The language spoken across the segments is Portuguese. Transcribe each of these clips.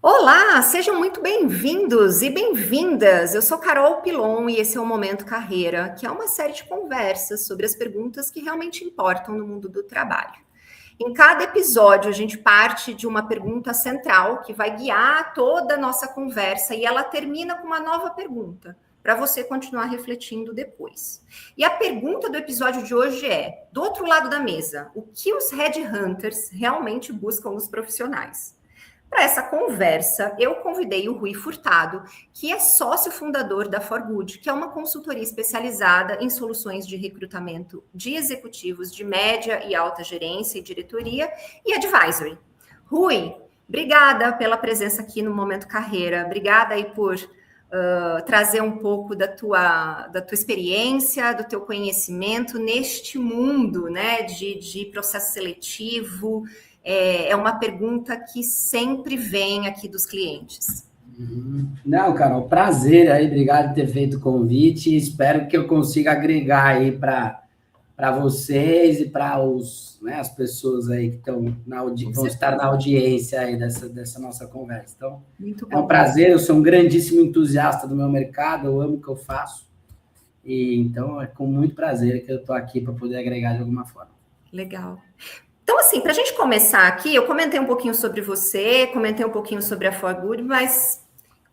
Olá, sejam muito bem-vindos e bem-vindas. Eu sou Carol Pilon e esse é o Momento Carreira, que é uma série de conversas sobre as perguntas que realmente importam no mundo do trabalho. Em cada episódio, a gente parte de uma pergunta central que vai guiar toda a nossa conversa e ela termina com uma nova pergunta, para você continuar refletindo depois. E a pergunta do episódio de hoje é: do outro lado da mesa, o que os headhunters realmente buscam nos profissionais? Para essa conversa, eu convidei o Rui Furtado, que é sócio fundador da For Good, que é uma consultoria especializada em soluções de recrutamento de executivos de média e alta gerência e diretoria e advisory. Rui, obrigada pela presença aqui no Momento Carreira. Obrigada aí por trazer um pouco da tua experiência, do teu conhecimento neste mundo, né, de processo seletivo. É uma pergunta que sempre vem aqui dos clientes. Não, Carol, prazer aí, obrigado por ter feito o convite. Espero que eu consiga agregar aí para vocês e para as pessoas aí que vão estar na audiência aí dessa nossa conversa. Então, muito é um prazer, eu sou um grandíssimo entusiasta do meu mercado, eu amo o que eu faço. E então é com muito prazer que eu estou aqui para poder agregar de alguma forma. Legal. Então, assim, para a gente começar aqui, eu comentei um pouquinho sobre você, comentei um pouquinho sobre a For Good, mas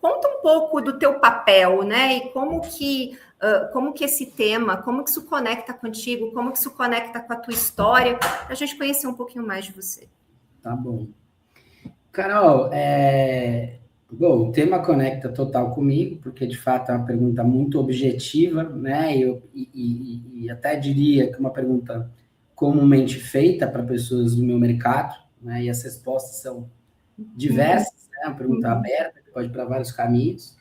conta um pouco do teu papel, né? E como que esse tema, como que isso conecta contigo, como que isso conecta com a tua história, para a gente conhecer um pouquinho mais de você. Tá bom. Carol, bom, o tema conecta total comigo, porque de fato é uma pergunta muito objetiva, né? E até diria que é uma pergunta comumente feita para pessoas do meu mercado, né? E as respostas são diversas, né? Uma pergunta aberta, que pode ir para vários caminhos.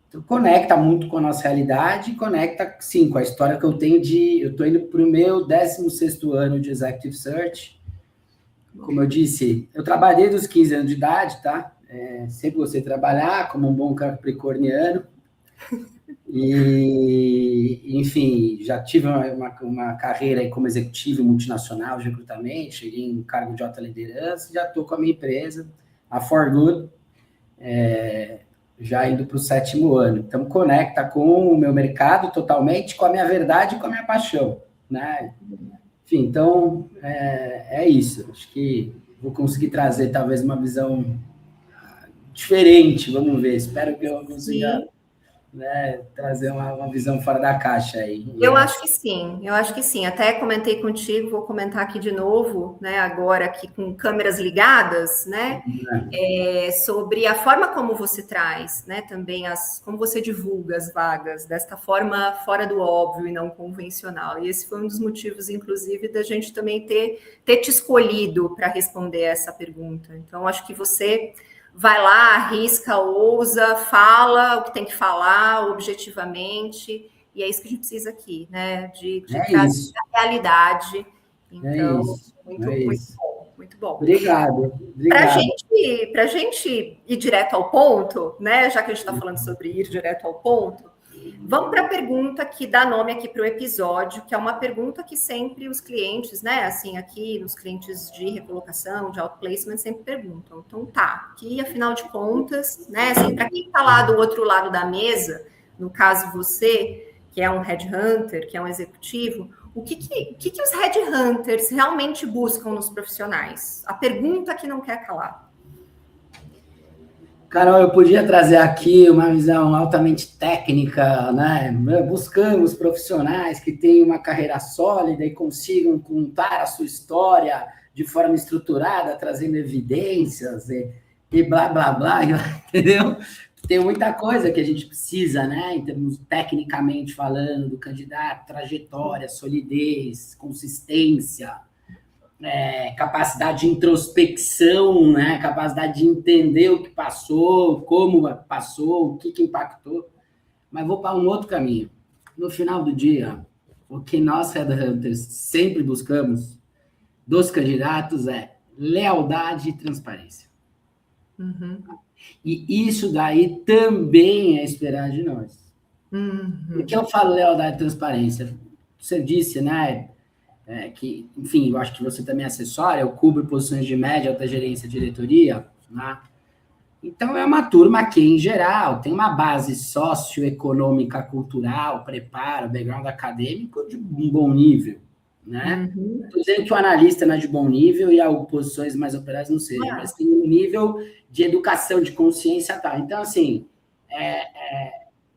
Então, conecta muito com a nossa realidade e conecta, sim, com a história que eu tenho eu estou indo para o meu 16º ano de Executive Search. Como eu disse, eu trabalhei dos 15 anos de idade, tá? Sempre gostei de trabalhar como um bom capricorniano. E, enfim, já tive uma carreira aí como executivo multinacional de recrutamento, cheguei em cargo de alta liderança, já estou com a minha empresa, a For Good, já indo para o 7º ano. Então, conecta com o meu mercado totalmente, com a minha verdade e com a minha paixão, né? Enfim, então, é isso. Acho que vou conseguir trazer, talvez, uma visão diferente, vamos ver. Espero que eu consiga, né, trazer uma visão fora da caixa aí. Eu acho que sim. Até comentei contigo, vou comentar aqui de novo, né, agora aqui com câmeras ligadas, né, sobre a forma como você traz, né, também como você divulga as vagas, desta forma fora do óbvio e não convencional. E esse foi um dos motivos, inclusive, da gente também ter te escolhido para responder essa pergunta. Então, acho que você vai lá, arrisca, ousa, fala o que tem que falar objetivamente. E é isso que a gente precisa aqui, né? De trazer a realidade. Então, muito bom. Obrigado. Para a gente ir direto ao ponto, né? Já que a gente está falando sobre ir direto ao ponto, vamos para a pergunta que dá nome aqui para o episódio, que é uma pergunta que sempre os clientes, né? Assim, aqui nos clientes de recolocação, de outplacement, sempre perguntam. Então, tá, que afinal de contas, né? Assim, para quem está lá do outro lado da mesa, no caso você, que é um headhunter, que é um executivo, o que os headhunters realmente buscam nos profissionais? A pergunta que não quer calar. Carol, eu podia trazer aqui uma visão altamente técnica, né? Buscamos profissionais que tenham uma carreira sólida e consigam contar a sua história de forma estruturada, trazendo evidências e blá, blá, blá, entendeu? Tem muita coisa que a gente precisa, né, em termos tecnicamente falando, do candidato, trajetória, solidez, consistência, capacidade de introspecção, né, capacidade de entender o que passou, como passou, o que impactou. Mas vou para um outro caminho. No final do dia, o que nós, headhunters, sempre buscamos dos candidatos é lealdade e transparência. E isso daí também é esperar de nós. Por que eu falo lealdade e transparência? Você disse, né, que, enfim, eu acho que você também é assessora, eu cubro posições de média, alta gerência, diretoria, né? Então, é uma turma que, em geral, tem uma base socioeconômica, cultural, preparo, background acadêmico de um bom nível, né? Uhum. Estou dizendo que o analista não é de bom nível e as posições mais operárias não sejam, mas tem um nível de educação, de consciência, tal. Então, assim,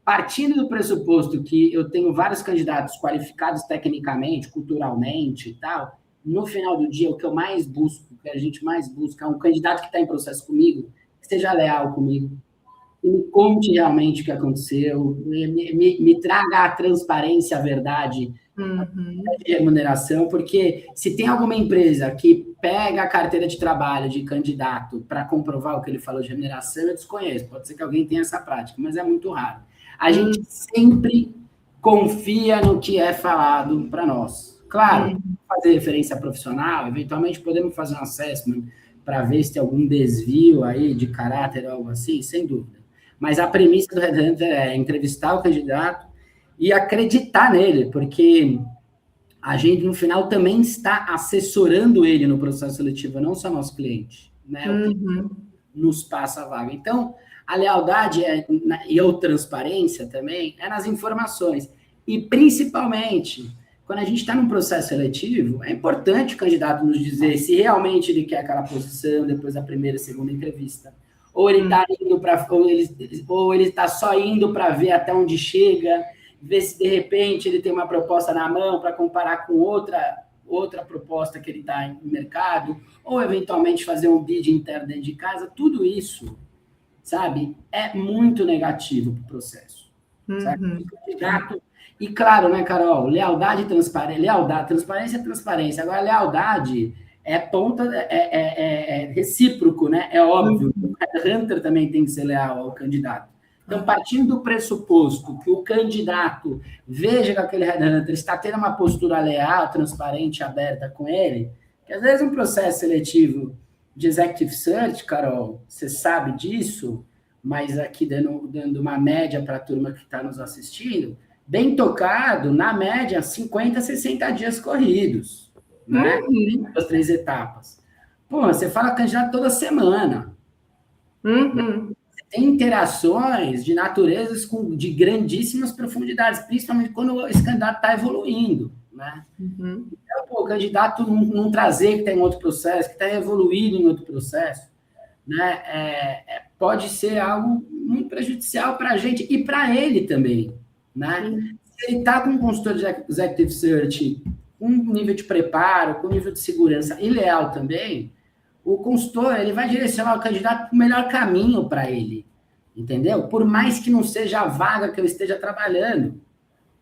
partindo do pressuposto que eu tenho vários candidatos qualificados tecnicamente, culturalmente e tal, no final do dia, o que eu mais busco, o que a gente mais busca, é um candidato que está em processo comigo, que seja leal comigo, que me conte realmente o que aconteceu, me traga a transparência, a verdade Uhum. de remuneração, porque se tem alguma empresa que pega a carteira de trabalho de candidato para comprovar o que ele falou de remuneração, eu desconheço. Pode ser que alguém tenha essa prática, mas é muito raro. A gente Uhum. sempre confia no que é falado para nós. Claro, Uhum. fazer referência profissional, eventualmente podemos fazer um assessment para ver se tem algum desvio aí de caráter ou algo assim, sem dúvida. Mas a premissa do Headhunter é entrevistar o candidato e acreditar nele, porque a gente, no final, também está assessorando ele no processo seletivo, não só nosso cliente, né? O cliente Uhum. nos passa a vaga. Então, a lealdade e a transparência também é nas informações. E, principalmente, quando a gente está num processo seletivo, é importante o candidato nos dizer se realmente ele quer aquela posição depois da primeira e segunda entrevista. Ou ele está indo para, ou ele está só indo para ver até onde chega, ver se de repente ele tem uma proposta na mão para comparar com outra proposta que ele está no mercado, ou eventualmente fazer um bid interno dentro de casa, tudo isso, sabe, é muito negativo para o processo. Sabe? Uhum. E claro, né, Carol, lealdade e transparência, transparência é transparência, agora lealdade é ponta, é recíproco, né? É óbvio. O Hunter também tem que ser leal ao candidato. Então, partindo do pressuposto que o candidato veja que aquele headhunter está tendo uma postura leal, transparente, aberta com ele, que às vezes um processo seletivo de executive search, Carol, você sabe disso, mas aqui dando uma média para a turma que está nos assistindo, bem tocado, na média, 50, 60 dias corridos, né? Uhum. As 3 etapas. Pô, você fala candidato toda semana. Uhum. Tem interações de naturezas de grandíssimas profundidades, principalmente quando esse candidato está evoluindo, né? Uhum. Então, pô, o candidato não trazer que tem outro processo, que está evoluindo em outro processo, né? Pode ser algo muito prejudicial para a gente e para ele também, né? Sim. Se ele está com um consultor de executive search com um nível de preparo, com um nível de segurança e leal também, o consultor ele vai direcionar o candidato para o melhor caminho para ele, entendeu? Por mais que não seja a vaga que eu esteja trabalhando.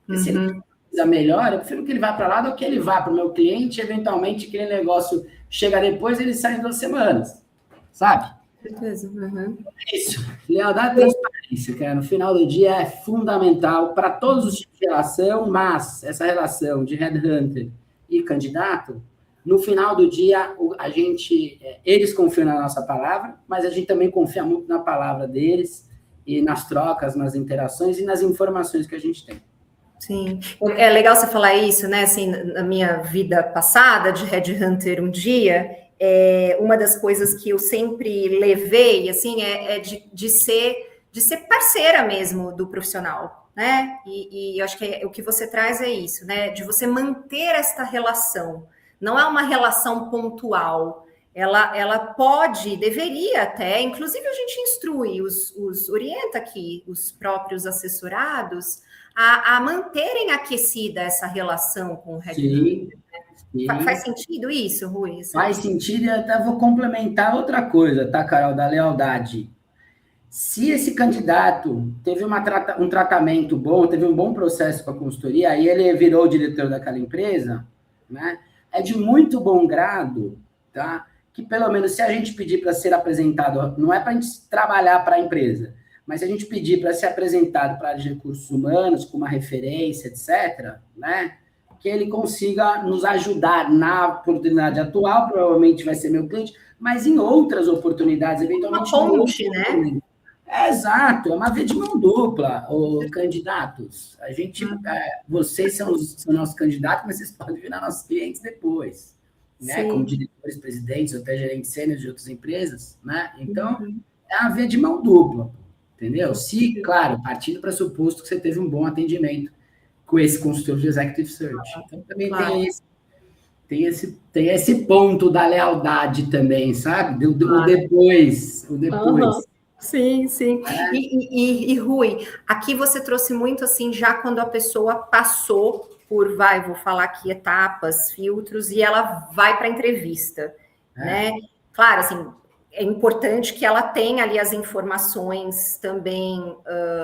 Porque se ele Uhum. precisa melhor, eu prefiro que ele vá para lá do que ele vá para o meu cliente, eventualmente aquele negócio chega depois, ele sai em 2 semanas, sabe? Certeza. Uhum. Isso. Lealdade e transparência, cara, no final do dia é fundamental para todos os tipos de relação, mas essa relação de headhunter e candidato, no final do dia, eles confiam na nossa palavra, mas a gente também confia muito na palavra deles e nas trocas, nas interações e nas informações que a gente tem. Sim, é legal você falar isso, né? Assim, na minha vida passada de headhunter um dia, uma das coisas que eu sempre levei, assim, de ser parceira mesmo do profissional, né? E eu acho que o que você traz é isso, né? De você manter esta relação. Não é uma relação pontual. Ela pode, deveria até, inclusive a gente instrui, orienta aqui os próprios assessorados a manterem aquecida essa relação com o Sim, headhunter. Faz sim. sentido isso, Rui? Faz sentido e até vou complementar outra coisa, tá, Carol, da lealdade. Se esse candidato teve um tratamento bom, teve um bom processo com a consultoria, aí ele virou o diretor daquela empresa, né? É de muito bom grado, tá? Que pelo menos se a gente pedir para ser apresentado, não é para a gente trabalhar para a empresa, mas se a gente pedir para ser apresentado para a área de recursos humanos, com uma referência, etc., né? Que ele consiga nos ajudar na oportunidade atual, provavelmente vai ser meu cliente, mas em outras oportunidades, Uma eventualmente em outros ponte, né? exato, é uma via de mão dupla, candidatos. Vocês são nossos candidatos, mas vocês podem virar nossos clientes depois, né? Como Sim. diretores, presidentes, ou até gerentes sêniores de outras empresas, né? Então, é uma via de mão dupla, entendeu? Se, claro, partindo do pressuposto que você teve um bom atendimento com esse consultor de Executive Search. Então, também Claro, tem esse ponto da lealdade também, sabe? O claro. depois, o Aham. depois. Sim, sim. E Rui, aqui você trouxe muito assim, já quando a pessoa passou por, vou falar aqui, etapas, filtros, e ela vai para a entrevista, É, né? Claro, assim, é importante que ela tenha ali as informações também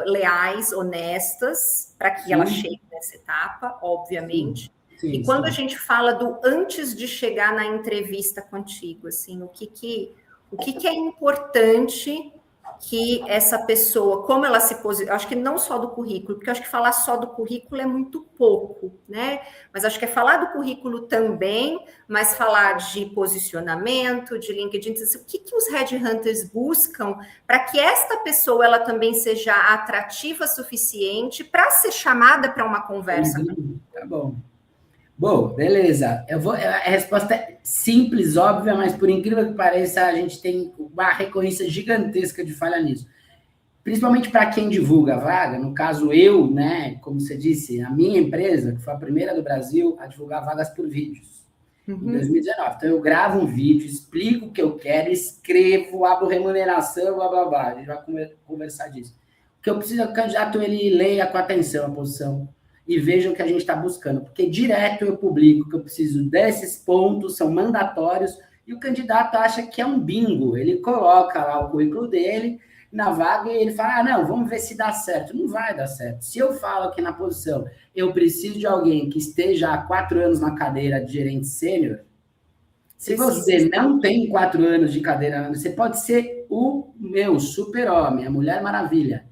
leais, honestas, para que ela sim, chegue nessa etapa, sim, obviamente. E sim, quando a sim. gente fala do antes de chegar na entrevista contigo, assim, o que é importante que essa pessoa, como ela se posiciona, acho que não só do currículo, porque acho que falar só do currículo é muito pouco, né? Mas acho que é falar do currículo também, mas falar de posicionamento, de LinkedIn, o que os headhunters buscam para que esta pessoa ela também seja atrativa suficiente para ser chamada para uma conversa. Uhum, tá bom. Bom, beleza. A resposta é simples, óbvia, mas por incrível que pareça, a gente tem uma recorrência gigantesca de falha nisso. Principalmente para quem divulga a vaga, no caso eu, né, como você disse, a minha empresa, que foi a primeira do Brasil a divulgar vagas por vídeos, em Uhum. 2019. Então eu gravo um vídeo, explico o que eu quero, escrevo, abro remuneração, blá, blá, blá. A gente vai conversar disso. O que eu preciso é que o candidato ele leia com atenção a posição e veja o que a gente está buscando, porque direto eu publico que eu preciso desses pontos, são mandatórios, e o candidato acha que é um bingo. Ele coloca lá o currículo dele na vaga e ele fala, não, vamos ver se dá certo. Não vai dar certo. Se eu falo aqui na posição, eu preciso de alguém que esteja há 4 anos na cadeira de gerente sênior, se Precisa você estar. não tem 4 anos de cadeira, você pode ser o meu super-homem, a Mulher Maravilha.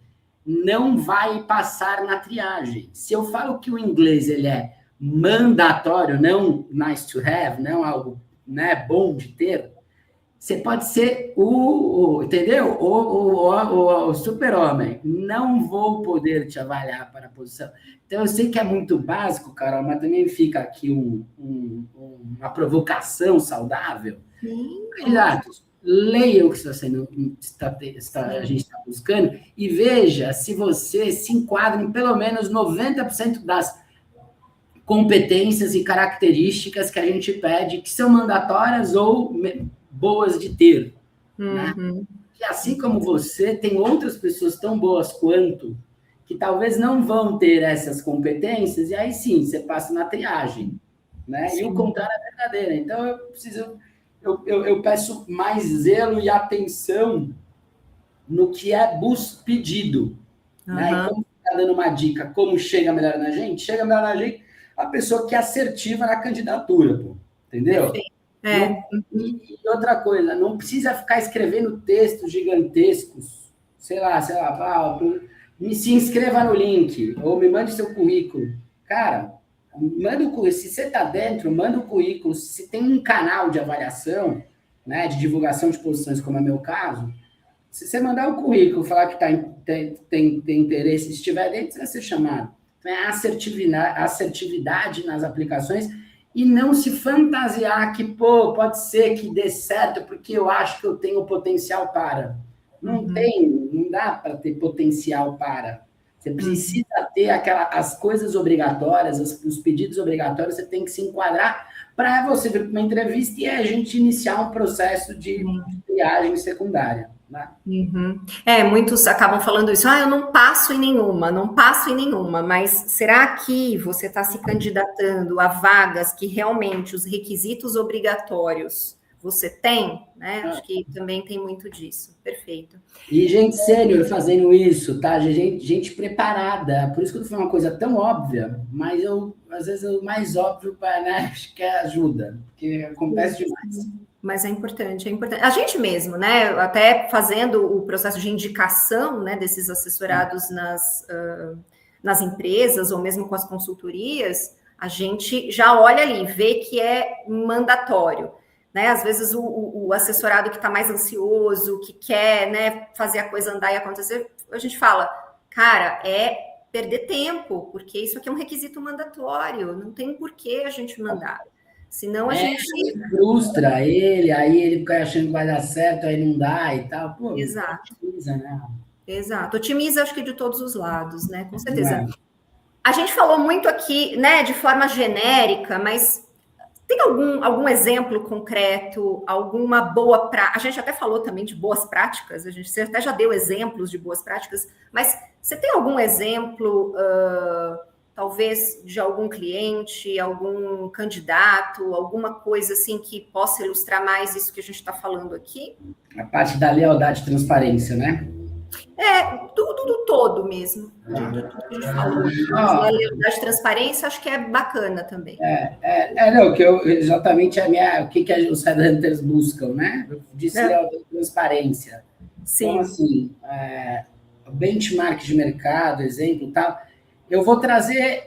Não vai passar na triagem. Se eu falo que o inglês ele é mandatório, não nice to have, não algo, né, bom de ter, você pode ser entendeu? O super-homem. Não vou poder te avaliar para a posição. Então, eu sei que é muito básico, Carol, mas também fica aqui uma provocação saudável. Sim, é muito. Candidatos, leiam o que a Sim. gente está buscando e veja se você se enquadra em pelo menos 90% das competências e características que a gente pede, que são mandatórias ou boas de ter, né? Uhum. Que assim como você, tem outras pessoas tão boas quanto, que talvez não vão ter essas competências, e aí sim, você passa na triagem, né? E o Sim. contrário é verdadeiro. Então, eu peço mais zelo e atenção no que é pedido, né? E Aham. como está dando uma dica, como chega melhor na gente, chega melhor na gente a pessoa que é assertiva na candidatura, pô, entendeu? Perfeito. Não, É. e outra coisa, não precisa ficar escrevendo textos gigantescos, sei lá, se inscreva no link, ou me mande seu currículo. Cara, manda o currículo, se você está dentro, manda o currículo, se tem um canal de avaliação, né, de divulgação de posições, como é meu caso, se você mandar o currículo, falar que tem interesse, se estiver dentro, você vai ser chamado. Então, é assertividade nas aplicações e não se fantasiar que, pô, pode ser que dê certo porque eu acho que eu tenho potencial para. Não Uhum. tem, não dá para ter potencial para. Você Uhum. precisa ter as coisas obrigatórias, os pedidos obrigatórios, você tem que se enquadrar para você vir para uma entrevista e a gente iniciar um processo de triagem secundária. Né? Uhum. É, muitos acabam falando isso, eu não passo em nenhuma, não passo em nenhuma, mas será que você está se candidatando a vagas que realmente os requisitos obrigatórios você tem, né? Acho que também tem muito disso. Perfeito. E gente sênior fazendo isso, tá? Gente preparada. Por isso que eu falei uma coisa tão óbvia, mas às vezes, o mais óbvio, né, acho que é ajuda, porque acontece demais. Mas é importante, é importante. A gente mesmo, né? Até fazendo o processo de indicação, né, desses assessorados nas empresas ou mesmo com as consultorias, a gente já olha ali, vê que é mandatório. Né? Às vezes o assessorado que está mais ansioso, que quer, né, fazer a coisa andar e acontecer, a gente fala, cara, é perder tempo, porque isso aqui é um requisito mandatório, não tem por que a gente mandar. Senão a gente... frustra ele, aí ele fica achando que vai dar certo, aí não dá e tal. Pô, Exato. otimiza, né? Exato. Otimiza, acho que de todos os lados, né? Com certeza. É. A gente falou muito aqui, né, de forma genérica, mas tem algum exemplo concreto, alguma boa prática? A gente até falou também de boas práticas, você até já deu exemplos de boas práticas, mas você tem algum exemplo, talvez, de algum cliente, algum candidato, alguma coisa assim que possa ilustrar mais isso que a gente está falando aqui? A parte da lealdade e transparência, né? Tudo do todo mesmo, de tudo que a gente falou. Mas a lealdade e transparência acho que é bacana também. Não, que eu, exatamente o que os headhunters buscam, né? Eu disse lealdade e transparência. Sim. Então, assim, benchmark de mercado, exemplo e tal, eu vou trazer,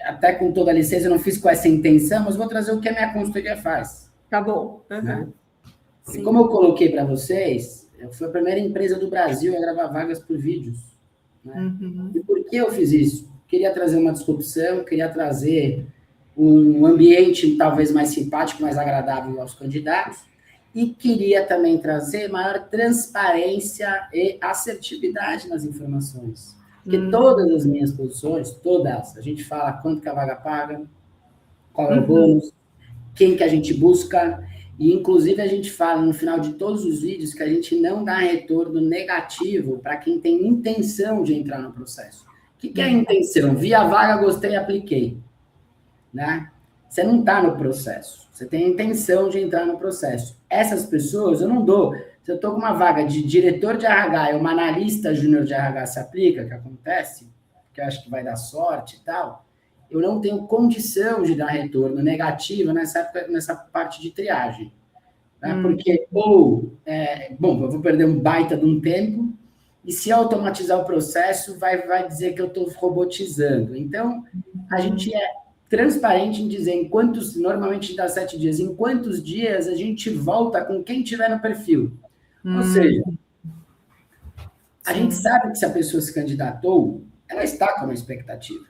até com toda a licença, eu não fiz com essa intenção, mas vou trazer o que a minha consultoria faz. Tá bom. Né? E como eu coloquei para vocês, eu fui a primeira empresa do Brasil a gravar vagas por vídeos. Né? E por que eu fiz isso? Queria trazer uma disrupção, queria trazer um ambiente talvez mais simpático, mais agradável aos candidatos, e queria também trazer maior transparência e assertividade nas informações. Porque todas as minhas posições, todas, a gente fala quanto que a vaga paga, qual é o bônus, quem que a gente busca, e inclusive a gente fala no final de todos os vídeos que a gente não dá retorno negativo para quem tem intenção de entrar no processo. O que é a intenção? Vi a vaga, gostei, apliquei. Né? Você não está no processo. Você tem a intenção de entrar no processo. Essas pessoas eu não dou. Se eu estou com uma vaga de diretor de RH e uma analista júnior de RH se aplica, que acontece, que eu acho que vai dar sorte e tal, eu não tenho condição de dar retorno negativo nessa parte de triagem. Né? Porque, bom, eu vou perder um baita de um tempo, e se automatizar o processo, vai dizer que eu estou robotizando. Então, a gente é transparente em dizer normalmente dá 7 dias, em quantos dias a gente volta com quem tiver no perfil. Ou seja, a gente sabe que se a pessoa se candidatou, ela está com uma expectativa.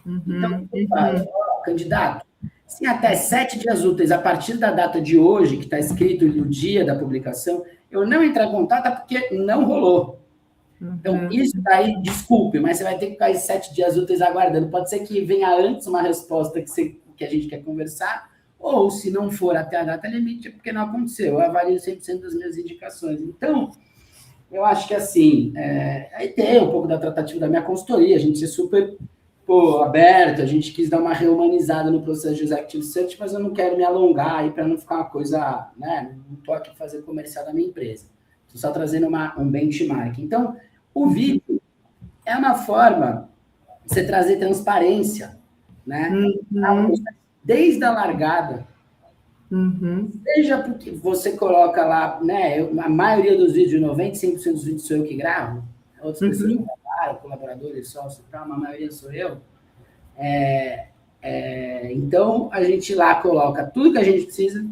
Então, candidato, se até 7 dias úteis, a partir da data de hoje, que está escrito no dia da publicação, eu não entrar em contato é porque não rolou. Então, isso daí, desculpe, mas você vai ter que ficar 7 dias úteis aguardando. Pode ser que venha antes uma resposta que a gente quer conversar, ou se não for até a data limite, é porque não aconteceu. Eu avalio 100% das minhas indicações. Então, eu acho que assim, aí tem um pouco da tratativa da minha consultoria, a gente ser super aberto, a gente quis dar uma reumanizada no processo de Executive Search, mas eu não quero me alongar aí para não ficar uma coisa, né? Não estou aqui fazer comercial da minha empresa. Estou só trazendo um benchmark. Então, o vídeo é uma forma de você trazer transparência, né? Desde a largada. Seja porque você coloca lá, né? A maioria dos vídeos, 95% dos vídeos sou eu que gravo, outras pessoas que gravaram, colaboradores, sócios e tal, a maioria sou eu. Então, a gente lá coloca tudo que a gente precisa,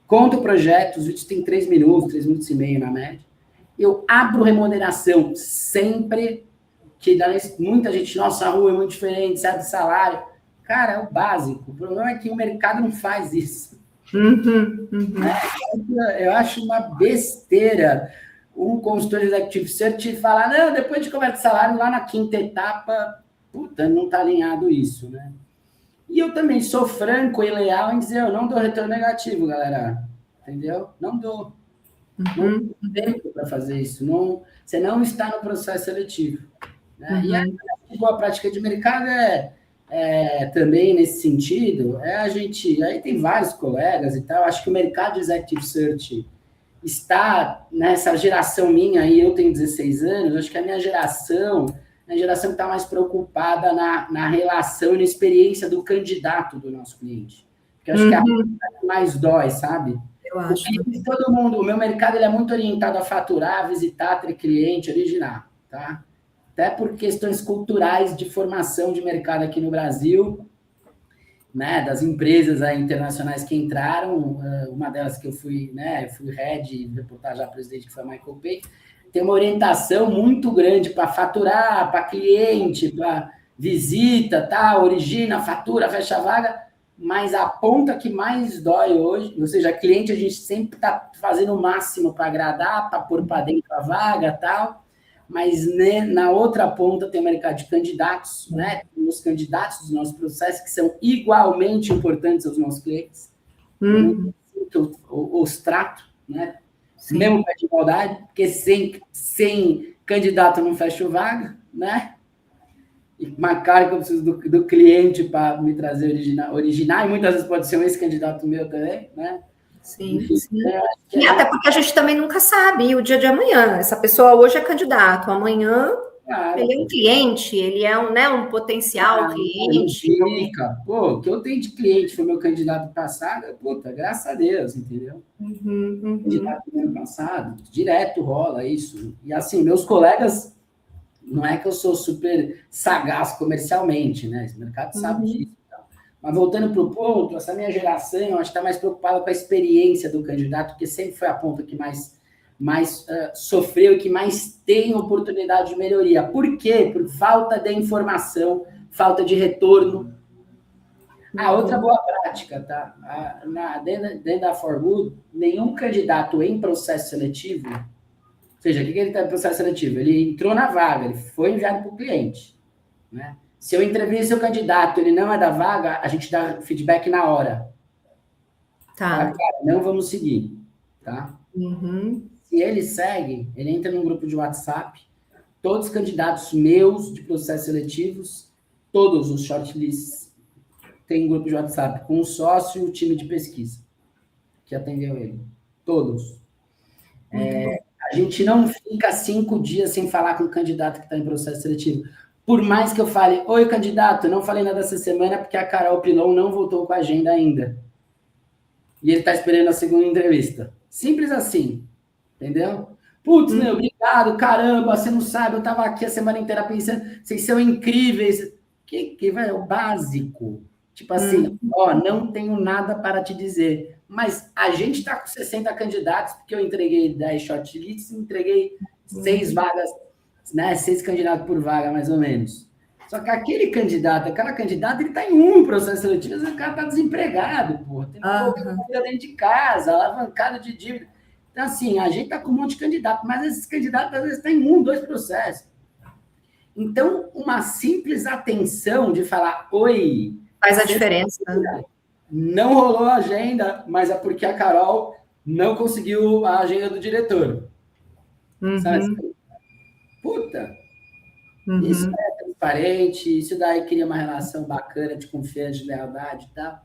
conta o projeto, os vídeos têm 3 minutos e meio na média. Eu abro remuneração sempre, que muita gente, nossa, a rua é muito diferente, sabe, de salário. Cara, é o básico. O problema é que o mercado não faz isso. Eu acho uma besteira um consultor de Executive Search falar, não, depois de conversa de salário, lá na 5ª etapa, não está alinhado isso, né? E eu também sou franco e leal em dizer, eu não dou retorno negativo, galera. Entendeu? Não dou. Não tenho tempo para fazer isso. Você não está no processo seletivo. Né? E a boa prática de mercado também nesse sentido, aí tem vários colegas e tal, acho que o mercado de Executive Search está nessa geração minha, aí eu tenho 16 anos, acho que a minha geração que está mais preocupada na relação e na experiência do candidato do nosso cliente. Porque acho que é a que mais dói, sabe? Eu acho. Todo mundo, o meu mercado ele é muito orientado a faturar, visitar, ter cliente, originar, tá? Até por questões culturais de formação de mercado aqui no Brasil, né, das empresas aí internacionais que entraram, uma delas que eu fui head de reportagem presidente, que foi a Michael Page, tem uma orientação muito grande para faturar, para cliente, para visita, tá, origina, fatura, fecha a vaga. mas a ponta que mais dói hoje, ou seja, cliente a gente sempre está fazendo o máximo para agradar, para pôr para dentro a vaga e tal, mas né, na outra ponta tem o mercado de candidatos, né? Os candidatos dos nossos processos, que são igualmente importantes aos nossos clientes. Os trato, né? Sim. Mesmo para de igualdade, porque sem candidato não fecho vaga, né? E uma carga que eu preciso do cliente para me trazer original, e muitas vezes pode ser um ex-candidato meu também, né? Sim, enfim, sim. E até porque a gente também nunca sabe o dia de amanhã. Essa pessoa hoje é candidato, amanhã ele é um cliente, ele é um potencial cliente. Fica. Pô, o que eu tenho de cliente foi meu candidato passado, puta, graças a Deus, entendeu? Candidato do ano passado, direto rola isso. E assim, meus colegas, não é que eu sou super sagaz comercialmente, né? Esse mercado sabe disso. Mas voltando para o ponto, essa minha geração, eu acho que está mais preocupada com a experiência do candidato, porque sempre foi a ponta que mais sofreu e que mais tem oportunidade de melhoria. Por quê? Por falta de informação, falta de retorno. Outra boa prática, tá? Dentro da ForGood, nenhum candidato em processo seletivo, ou seja, o que ele está em processo seletivo? Ele entrou na vaga, ele foi enviado para o cliente, né? Se eu entrevisto o candidato, ele não é da vaga, a gente dá feedback na hora. Tá. Cara, não vamos seguir, tá? Se ele segue, ele entra num grupo de WhatsApp, todos os candidatos meus de processos seletivos, todos os shortlists, tem um grupo de WhatsApp com o sócio e o time de pesquisa que atendeu ele. Todos. A gente não fica 5 dias sem falar com o candidato que está em processo seletivo. Por mais que eu fale, oi, candidato, eu não falei nada essa semana porque a Carol Pilon não voltou com a agenda ainda. E ele está esperando a segunda entrevista. Simples assim. Entendeu? Putz, meu, obrigado, caramba, você não sabe, eu estava aqui a semana inteira pensando, vocês são incríveis. Que velho, é o básico. Tipo assim, não tenho nada para te dizer. Mas a gente está com 60 candidatos, porque eu entreguei 10 shortlists, entreguei 6 vagas, né? 6 candidatos por vaga, mais ou menos. Só que aquele candidato, aquela candidata, ele está em um processo seletivo, o cara está desempregado, porra. Tem uma dentro de casa, alavancado de dívida. Então, assim, a gente está com um monte de candidato, mas esses candidatos, às vezes, têm 1, 2 processos. Então, uma simples atenção de falar, oi... Faz a diferença. Não rolou a agenda, mas é porque a Carol não conseguiu a agenda do diretor. Sabe? Puta! Isso é transparente, isso daí cria uma relação bacana de confiança, de lealdade e tal.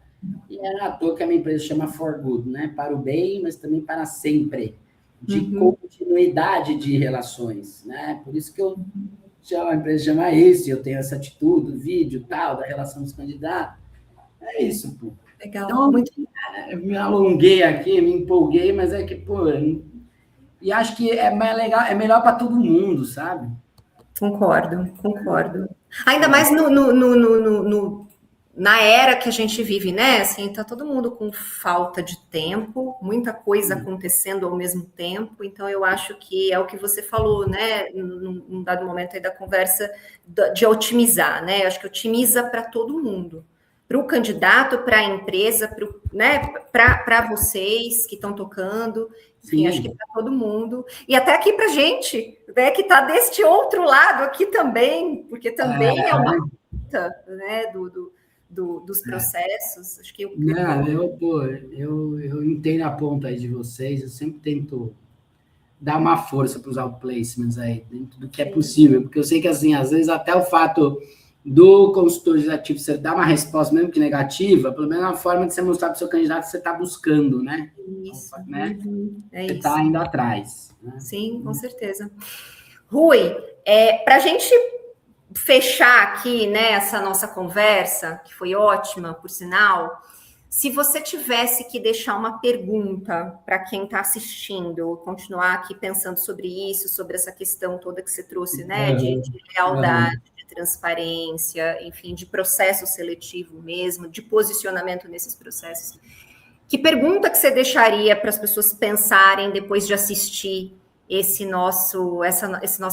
E é à toa que a minha empresa chama ForGood, né? Para o bem, mas também para sempre. De continuidade de relações, né? Por isso que a empresa chama isso, eu tenho essa atitude, o vídeo, tal, da relação dos candidatos. É isso, pô. Legal. Então, me alonguei aqui, me empolguei, mas é que, pô... E acho que é mais legal, é melhor para todo mundo, sabe? Concordo. Ainda mais na era que a gente vive, né? Assim, tá todo mundo com falta de tempo, muita coisa acontecendo ao mesmo tempo. Então, eu acho que é o que você falou, né? Num dado momento aí da conversa, de otimizar, né? Eu acho que otimiza para todo mundo. Para o candidato, para a empresa, para vocês que estão tocando, enfim, acho que para todo mundo. E até aqui para a gente, né, que está deste outro lado aqui também, porque também é uma luta, né, dos processos. Acho que eu entendo a ponta aí de vocês, eu sempre tento dar uma força para os outplacements aí, dentro do que é possível, porque eu sei que, assim, às vezes até o fato do consultor legislativo você dar uma resposta, mesmo que negativa, pelo menos é uma forma de você mostrar para o seu candidato que você está buscando, né? Isso. Né? Você está indo atrás. Né? Sim, com certeza. Rui, para a gente fechar aqui, né, essa nossa conversa, que foi ótima, por sinal, se você tivesse que deixar uma pergunta para quem está assistindo, continuar aqui pensando sobre isso, sobre essa questão toda que você trouxe, né, de lealdade, de transparência, enfim, de processo seletivo mesmo, de posicionamento nesses processos, que pergunta que você deixaria para as pessoas pensarem depois de assistir esse nosso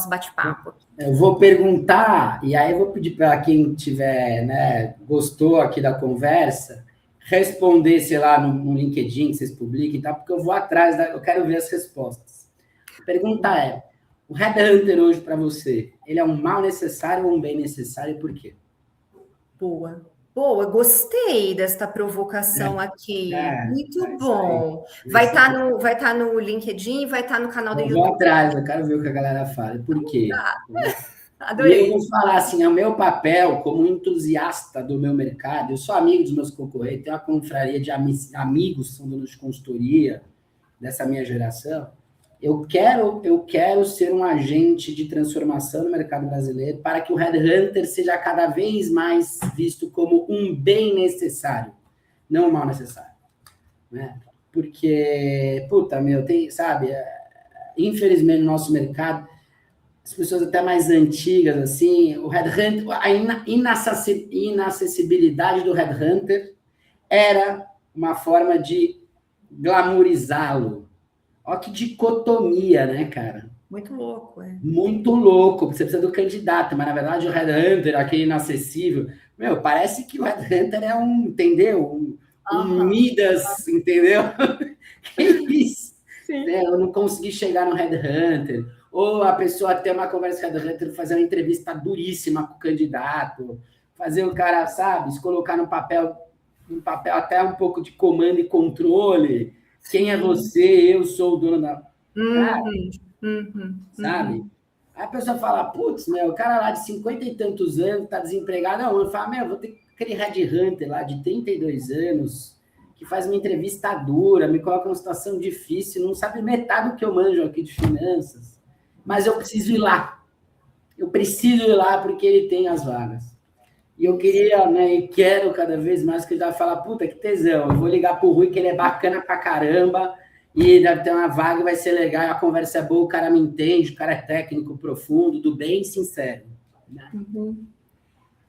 bate-papo? Eu vou perguntar, e aí eu vou pedir para quem tiver, né, gostou aqui da conversa, responder, sei lá, no LinkedIn, que vocês publiquem e tal, porque eu vou atrás, eu quero ver as respostas. A pergunta é, o Headhunter hoje para você, ele é um mal necessário ou um bem necessário e por quê? Boa, gostei desta provocação aqui. Muito bom. Vai tá no LinkedIn, vai estar no canal do YouTube. Eu vou atrás, eu quero ver o que a galera fala. Por quê? Adorei. E eu vou falar assim, é o meu papel como entusiasta do meu mercado, eu sou amigo dos meus concorrentes, tenho uma confraria de amigos, são donos de consultoria, dessa minha geração. Eu quero ser um agente de transformação no mercado brasileiro para que o Headhunter seja cada vez mais visto como um bem necessário, não um mal necessário. Né? Porque, sabe, infelizmente no nosso mercado, as pessoas até mais antigas, assim, o Headhunter, a inacessibilidade do Headhunter era uma forma de glamourizá-lo. Olha que dicotomia, né, cara? Muito louco, é. Muito louco. Você precisa do candidato, mas na verdade o Headhunter, aquele inacessível, parece que o Headhunter é entendeu? Um Midas, entendeu? Que isso? Eu não consegui chegar no Headhunter. Ou a pessoa ter uma conversa com o Headhunter, fazer uma entrevista duríssima com o candidato, fazer o cara, sabe, se colocar no papel até um pouco de comando e controle. Quem é você? Eu sou o dono da... Sabe? Aí a pessoa fala, putz, o cara lá de 50 e tantos anos, tá desempregado, eu falo, vou ter aquele Headhunter lá de 32 anos, que faz uma entrevista dura, me coloca numa situação difícil, não sabe metade do que eu manjo aqui de finanças, mas eu preciso ir lá. Eu preciso ir lá porque ele tem as vagas. E eu queria, e quero cada vez mais que ele vai falar, puta, que tesão, eu vou ligar pro Rui, que ele é bacana pra caramba, e deve ter uma vaga, vai ser legal, a conversa é boa, o cara me entende, o cara é técnico, profundo, do bem sincero. Né?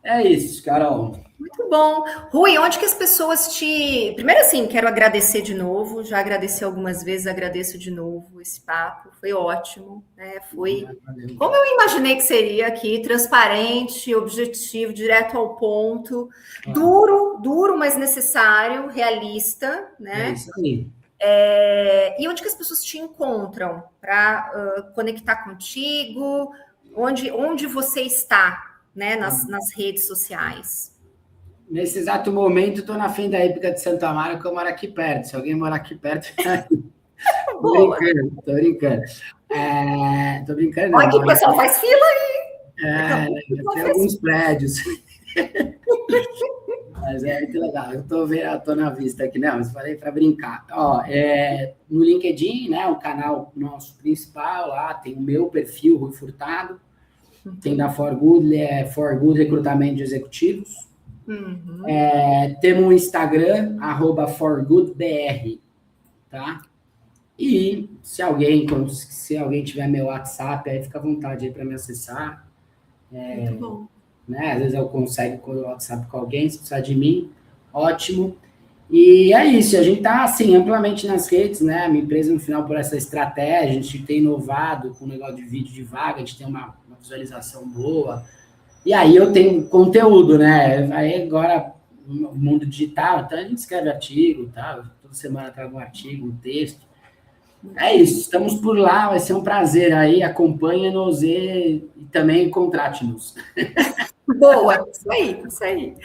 É isso, Carol. Muito bom. Rui, onde que as pessoas te... Primeiro, assim, quero agradecer de novo, já agradeci algumas vezes, agradeço de novo esse papo, foi ótimo, né? Foi como eu imaginei que seria aqui, transparente, objetivo, direto ao ponto, duro, mas necessário, realista, né? É isso aí. E onde que as pessoas te encontram para conectar contigo? Onde você está, né, nas redes sociais? Nesse exato momento, estou na Fenda Hípica de Santo Amaro, que eu moro aqui perto. Se alguém morar aqui perto... Tô brincando. Tô brincando, não. Olha que o pessoal faz fila aí. Tem alguns prédios. Mas é muito legal. Eu tô na vista aqui, não, mas falei para brincar. No LinkedIn, né, o canal nosso principal, lá tem o meu perfil, Rui Furtado, tem da For Good, For Good Recrutamento de Executivos. Temos um Instagram, @forgoodbr, tá? E se alguém tiver meu WhatsApp, aí fica à vontade aí para me acessar. Muito bom. Né? Às vezes eu consigo o WhatsApp com alguém, se precisar de mim, ótimo. E é isso, a gente está assim, amplamente nas redes, né? A minha empresa, no final, por essa estratégia, a gente tem inovado com o negócio de vídeo de vaga, a gente tem uma visualização boa. E aí eu tenho conteúdo, né? Aí agora, no mundo digital, então a gente escreve artigo, tá? Toda semana trago um artigo, um texto. É isso, estamos por lá, vai ser um prazer aí, acompanha-nos e também contrate-nos. Boa, isso aí.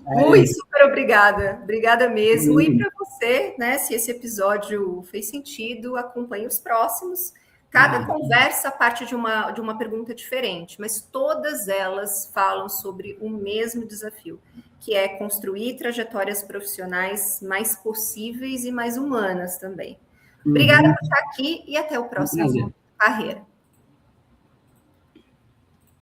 Rui, super obrigada mesmo. E para você, né, se esse episódio fez sentido, acompanhe os próximos. Cada conversa parte de uma pergunta diferente, mas todas elas falam sobre o mesmo desafio, que é construir trajetórias profissionais mais possíveis e mais humanas também. Obrigada por estar aqui e até o próximo Carreira.